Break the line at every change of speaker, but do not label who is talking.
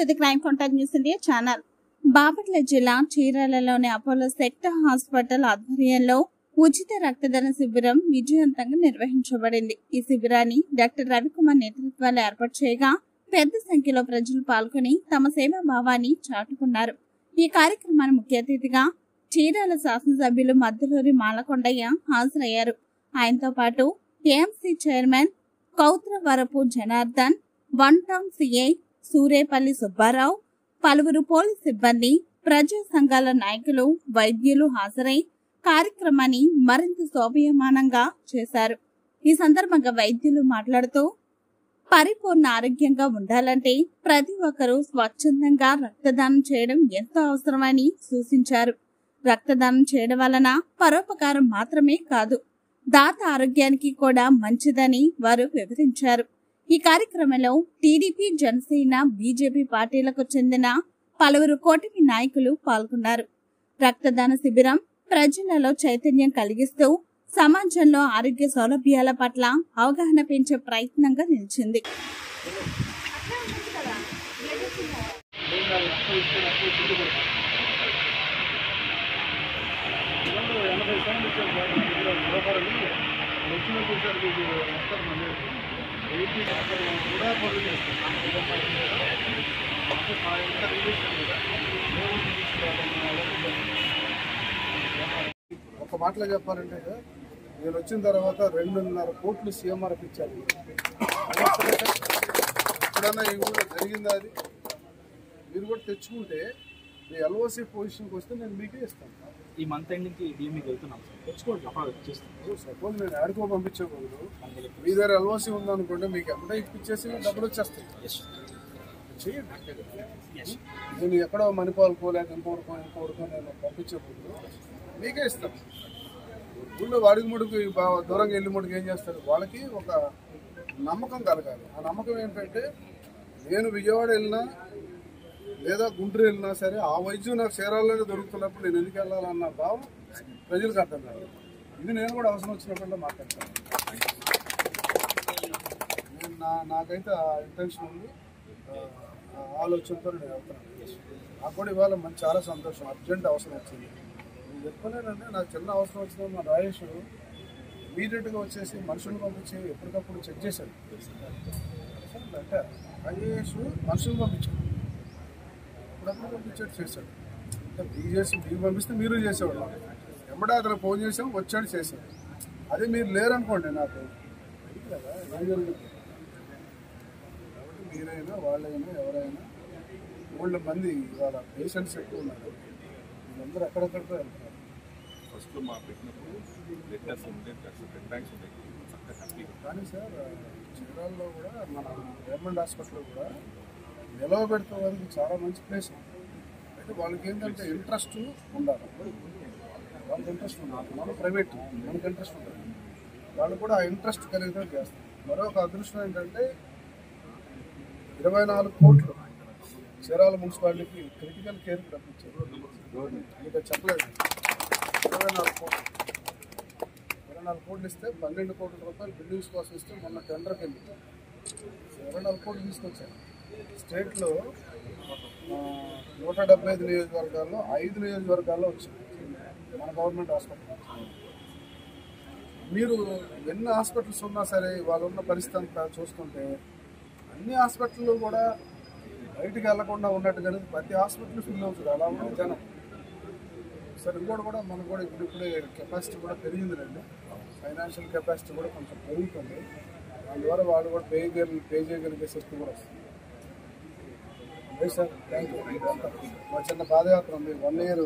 To the crime contact news India channel. Bapatla జిల్లా చీరాలలోని Apollo sector hospital ఆధ్వర్యంలో ఉచిత రక్తదాన శిబిరం విజయవంతంగా నిర్వహించబడింది. ఈ శిబిరాన్ని డాక్టర్ రవికుమార్ నేతృత్వాన్ని ఏర్పాటు చేయగా పెద్ద సంఖ్యలో ప్రజలు పాల్గొని తమ సేవా భావాన్ని చాటుకున్నారు. ఈ కార్యక్రమానికి ముఖ్య అతిథిగా చీరాల శాసనసభ్యులు మద్దులూరి మాలకొండయ్య హాజరయ్యారు. ఆయనతో పాటు AMC chairman Kouthravarapu Janardhan, one town CI Surepalli Subbarao, పలువురు పోలీస్ సిబ్బంది, ప్రజా సంఘాల నాయకులు, వైద్యులు హాజరై కార్యక్రమాన్ని మరింత శోభయమానంగా చేశారు. ఈ సందర్భంగా వైద్యులు మాట్లాడుతూ పరిపూర్ణ ఆరోగ్యంగా ఉండాలంటే ప్రతి ఒక్కరూ స్వచ్ఛందంగా రక్తదానం చేయడం ఎంతో అవసరమని సూచించారు. రక్తదానం చేయడం వలన పరోపకారం మాత్రమే కాదు, దాత ఆరోగ్యానికి కూడా మంచిదని వారు వివరించారు. ఈ కార్యక్రమంలో టీడీపీ, జనసేన, బీజేపీ పార్టీలకు చెందిన పలువురు కూటమి నాయకులు పాల్గొన్నారు. రక్తదాన శిబిరం ప్రజలలో చైతన్యం కలిగిస్తూ సమాజంలో ఆరోగ్య సౌలభ్యాల పట్ల అవగాహన పెంచే ప్రయత్నంగా నిలిచింది.
ఒక మాటలో చెప్పాలంటే నేను వచ్చిన తర్వాత 2.5 కోట్లు సీఎంఆర్కి ఇచ్చాను. ఎప్పుడన్నా ఈ ఊళ్ళో జరిగిందా? అది మీరు కూడా తెచ్చుకుంటే మీ ఎల్ఓసి పొజిషన్కి వస్తే నేను మీకే ఇస్తాను.
ఈ మంత్ ఎండింగ్కి డిఎంఈకి వెళ్తున్నాం సార్, తెచ్చుకోండి.
సపోజ్ నేను ఆడుకో పంపించకూడదు, మీ దగ్గర ఎల్ఓసి ఉందనుకోండి, మీకు ఎప్పుడో ఇప్పించేసి డబ్బులు వచ్చేస్తాయి. చేయండి. నేను ఎక్కడో మణిపాల్కో లేక ఇంకోడుకో నేను పంపించకూడదు, మీకే ఇస్తాను. ఊళ్ళో వాడికి ముడికి దూరంగా వెళ్ళి ముడికి ఏం చేస్తారు, వాళ్ళకి ఒక నమ్మకం కలగాలి. ఆ నమ్మకం ఏంటంటే నేను విజయవాడ వెళ్ళినా లేదా గుంటూరు వెళ్ళినా సరే ఆ వైద్యం నాకు చీరాల్లోనే దొరుకుతున్నప్పుడు నేను ఎందుకు వెళ్ళాలన్న భావం ప్రజలకు అర్థం కాదు. ఇది నేను కూడా అవసరం వచ్చినప్పుడు మాట్లాడతాను. నేను నాకైతే ఆ ఇంటెన్షన్ ఉంది, ఆలోచనతో నేను వెళ్తాను. నాకు కూడా ఇవాళ మంచి చాలా సంతోషం, అర్జెంట్ అవసరం వచ్చింది. నేను చెప్పలేనంటే నాకు చిన్న అవసరం వచ్చిన మా రాయేష్ ఇమీడియట్గా వచ్చేసి మనుషులు పంపించి ఎప్పటికప్పుడు చెక్ చేశాడు. అంటే రాయేష్ మనుషులు పంపించాడు, ఎప్పుడప్పుడు పంపించాడు, చేశాడు. అంటే మీరు పంపిస్తే మీరు చేసేవాళ్ళు, ఎమ్మడే అతను ఫోన్ చేసాం, వచ్చాడు, చేశాడు. అదే మీరు లేరనుకోండి నాకు కదా ఏం జరుగుతుంది. కాబట్టి మీరైనా వాళ్ళైనా ఎవరైనా 3 మంది ఇవాళ పేషెంట్స్ ఎక్కువ ఉన్నారు, వీళ్ళందరూ ఎక్కడెక్కడికో వెళ్తారు.
ఫస్ట్ మా పెట్టినప్పుడు బ్లడ్ బ్యాంక్స్ ఉంటాయి
కానీ సార్ చీరాల్లో కూడా మన గవర్నమెంట్ హాస్పిటల్లో కూడా నిలవ పెడితే వారికి చాలా మంచి ప్లేస్. అయితే వాళ్ళకి ఏంటంటే ఇంట్రెస్ట్ ఉండాలి, వాళ్ళకి ఇంట్రెస్ట్ ఉండాలి. మన ప్రైవేట్ మనకి ఇంట్రెస్ట్ ఉండాలి, వాళ్ళు కూడా ఆ ఇంట్రెస్ట్ కలిగితే చేస్తారు. మరొక అదృష్టం ఏంటంటే 24 కోట్లు చీరాల మున్సిపాలిటీకి క్రిటికల్ కేర్కి తప్పించారు. ఇంకా చెప్పలేదు. 24 కోట్లు ఇస్తే 12 కోట్ల రూపాయలు బిల్డింగ్స్ కోసం ఇస్తే మొన్న టెండర్కి వెళ్ళి 24 కోట్లు తీసుకొచ్చారు. స్టేట్లో 175 నియోజకవర్గాల్లో 5 నియోజకవర్గాల్లో వచ్చింది మన గవర్నమెంట్ హాస్పిటల్. మీరు ఎన్ని హాస్పిటల్స్ ఉన్నా సరే వాళ్ళు ఉన్న పరిస్థితి అంతా చూస్తుంటే అన్ని హాస్పిటల్లో కూడా బయటికి వెళ్లకుండా ఉన్నట్టుగానే ప్రతి హాస్పిటల్ ఫిల్ అవుతుంది. అలా ఉన్న జనం సార్ ఇంకోటి కూడా మనకు కూడా ఇప్పుడిప్పుడే కెపాసిటీ కూడా పెరిగిందిలేండి, ఫైనాన్షియల్ కెపాసిటీ కూడా కొంచెం పెరుగుతుంది. అందువల్ల వాళ్ళు కూడా పే చేయగలిగే శక్తి కూడా వస్తుంది. అదే సార్, థ్యాంక్ యూ. మా చిన్న పాదయాత్ర ఉంది, 1 year